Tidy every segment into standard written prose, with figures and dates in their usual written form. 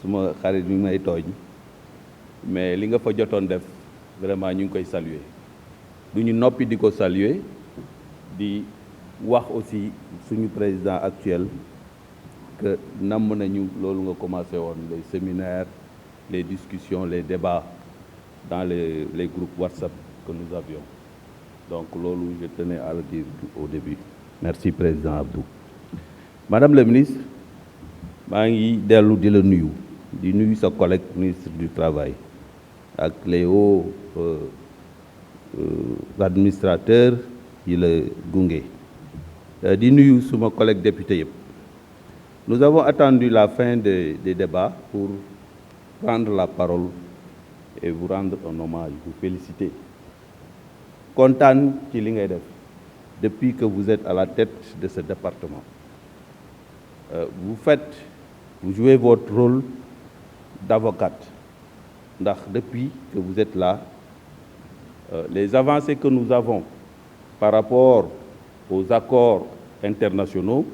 suma xarit mi may tooñ mais li nga fa jotoon def vraiment ñu ngi koy saluer du ñu noppi di ko saluer di wax aussi suñu président actuel que namm nañu loolu nga commencé woon les séminaires les discussions les débats dans les groupes WhatsApp que nous avions donc loolu je tenais à le dire au début merci président Abdou. Madame la ministre maa ngi dellu di la nuyu di nuyu sa collègue ministre du travail ak les hauts administrateurs yi la gunge di nuyu suma collègue député yëpp. Nous avons attendu la fin des débats pour prendre la parole et vous rendre un hommage, vous féliciter. Kontaan ci li ngay def depuis que vous êtes à la tête de ce département. Vous jouez votre rôle d'avocate. Ndax depuis que vous êtes là, les avancées que nous avons par rapport aux accords internationaux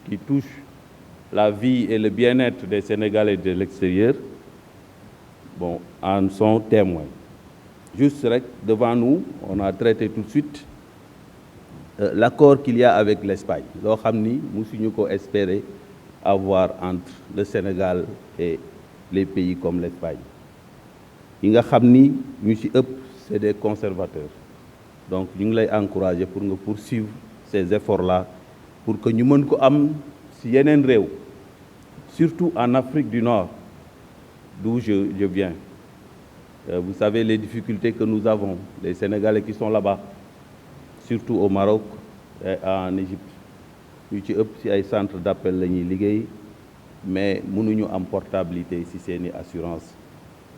qui touchent la vie et le bien-être des Sénégalais de l'extérieur, en sont témoins. Juste devant nous, on a traité tout de suite l'accord qu'il y a avec l'Espagne. Loo xam ni musuñu ko espérer avoir entre le Sénégal et les pays comme l'Espagne. Yi nga xam ni ñu ci ëpp c'est des conservateurs. Donc ñu ngi lay encourager pour nga poursuivre ces efforts-là pour que ñu mën ko am ci yeneen réew, surtout en Afrique du Nord, d'où je viens. Vous savez les difficultés que nous avons, les Sénégalais qui sont là-bas, surtout au Maroc et en Égypte. Ñu ci ëpp ci ay centre d'appel la ñuy liggéey mais mënuñu am portabilité ci seeni assurance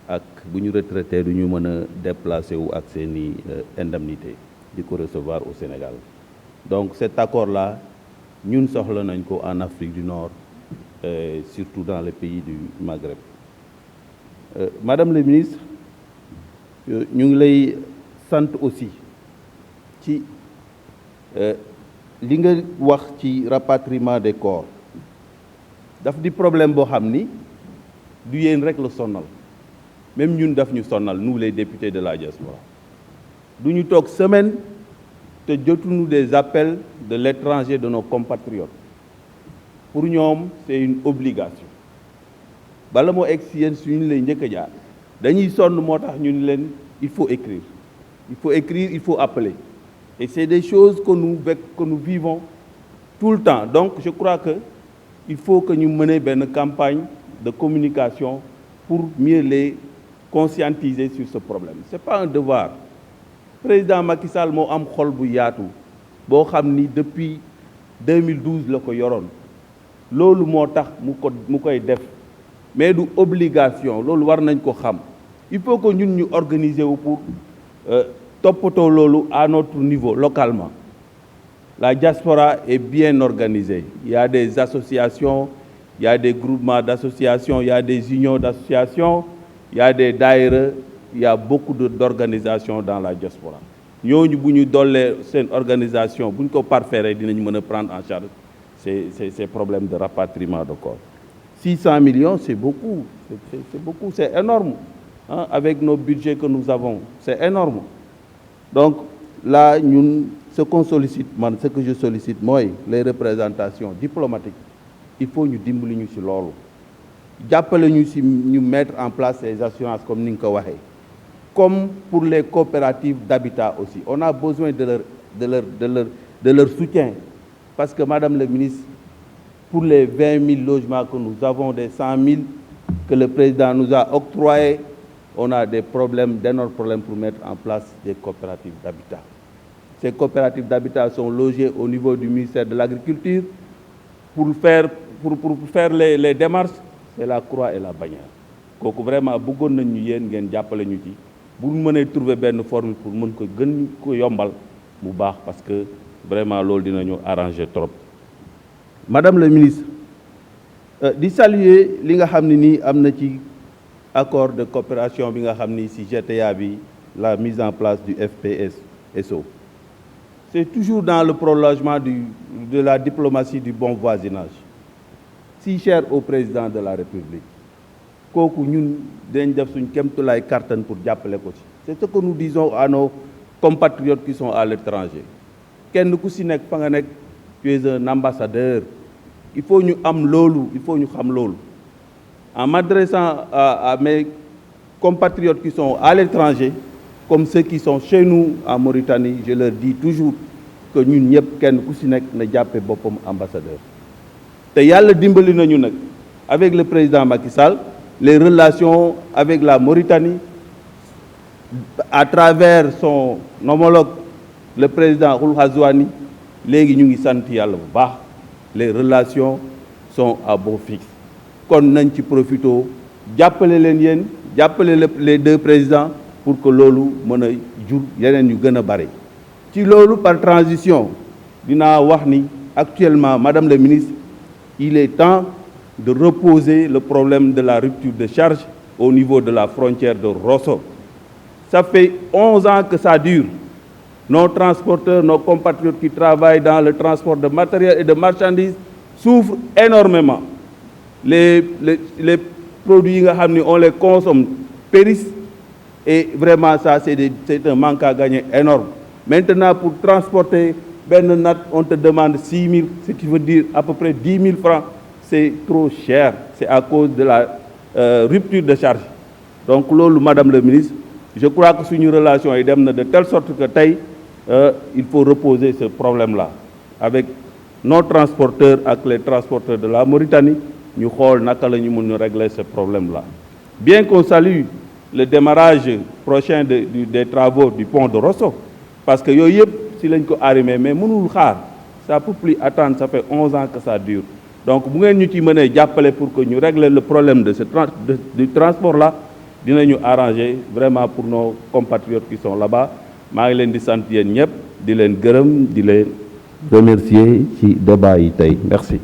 ak bu ñu retraité du ñu mën a déplacer wu ak seeni indemnité di ko recevoir au Sénégal. Donc cet accord-là ñun soxla nañ ko en Afrique du Nord, surtout dans les pays du Maghreb. Madame la ministre, ñu ngi lay sant aussi ci li nga wax ci rapatriement des corps daf di problème boo xam ni du yéen rek la sonnal même ñun daf ñu sonnal nous les députés de la diaspora du ñu toog semaine te jotuñu des appels de l'étranger de nos compatriotes pour ñoom c'est une obligation bala moo egg si yéen suñu lay njëkk a jaar dañuy sonn moo tax ñu ni leen il faut écrire il faut appeler et c'est des choses que nous vivons tout le temps. Donc je crois que il faut que ñu mener benn campagne de communication pour mieux les conscientiser sur ce problème. C'est pas un devoir. Président Macky Sall moo am xol bu yaatu boo xam ni depuis 2012 la ko yoroon loolu moo tax mu koy def mais du obligation loolu war nañ ko xam. Il faut que ñun ñu organiser wu pour toppatoo loolu à notre niveau localement. La diaspora est bien organisée. Il y a des associations, il y a des groupements d'associations, il y a des unions d'associations, il y a des daïra, il y a beaucoup d'organisations dans la diaspora. Ñooñu bu ñu dollee seen organisation bu ñu ko parfaire dinañ mën a prendre en charge ces problèmes de rapatriement de corps. 600 millions, c'est beaucoup, c'est énorme. Hein, avec nos budgets que nous avons, c'est énorme. Donc là, ñun ce qu'on sollicite, ce que je sollicite, moi, les représentations diplomatiques, il faut ñu dimbali ñu ci loolu jàppale ñu ci ñu mettre en place ces assurances comme ni nga ko waxee. Comme pour les coopératives d'habitat aussi, on a besoin de leur soutien parce que Madame la ministre, pour les 20 000 logements que nous avons, des 100 000 que le président nous a octroyés, on a d'énormes problèmes pour mettre en place des coopératives d'habitat. Ces coopératives d'habitat sont logées au niveau du ministère de l'Agriculture. Pour faire les démarches, c'est la croix et la bannière. Donc vraiment, bëggoon nañu yéen ngeen jàppale ñu ci bu ñu mënee trouver benn formule pour mën ko gën ko yombal mu baax parce que vraiment loolu dinañu arranger trop. Madame la ministre, di saluer li nga xam ne nii am na ci accord de coopération bi nga xam ni ci GTA bi la mise en place du FPSO. C'est toujours dans le prolongement de la diplomatie du bon voisinage, si cher au président de la République. kooku ñun dañ def suñ kéemtulaay kàttan pour jàppale ko ci. C'est ce que nous disons à nos compatriotes qui sont à l'étranger. Kenn ku si nekk fa nga nekk, tu es un ambassadeur. Il faut ñu am loolu, il faut ñu xam loolu. En m'adressant à mes compatriotes qui sont à l'étranger, comme ceux qui sont chez nous en Mauritanie, je leur dis toujours que ñun ñëpp kenn ku si nekk na jàppe boppam ambassadeur. te yàlla dimbali nañu nag avec le président Macky Sall les relations avec la Mauritanie à travers son homologue le président Ould Ghazouani léegi ñu ngi sant yàlla bu baax les relations sont à bon fixe kon nañ ci profito jàppale leen yéen jàppale les deux présidents pour que loolu mën a jur yeneen yu gën a bari ci loolu par transition dinaa wax ni actuellement madame le ministre il est temps de reposer le problème de la rupture de charge au niveau de la frontière de Rosso. Ça fait 11 ans que ça dure. Nos transporteurs, nos compatriotes qui travaillent dans le transport de matériel et de marchandises souffrent énormément. Les produits, on les consomme, périssent et vraiment ça c'est un manque à gagner énorme. Maintenant pour transporter ben nat, on te demande 6 000, ce qui veut dire à peu près 10 000 francs. C'est trop cher. C'est à cause de la rupture de charge. Donc, lolo, Madame le ministre, je crois que c'est une relation de telle sorte que il faut reposer ce problème-là. Avec nos transporteurs, avec les transporteurs de la Mauritanie, nous allons régler ce problème-là. Bien qu'on salue le démarrage prochain des travaux du pont de Rosso, parce que si l'on est arrimé, mais ça ne peut plus attendre, ça fait 11 ans que ça dure. Donc, si nous avons pour que nous régler le problème de du transport-là, nous allons arranger vraiment pour nos compatriotes qui sont là-bas. Je vous remercie pour le débat. Merci.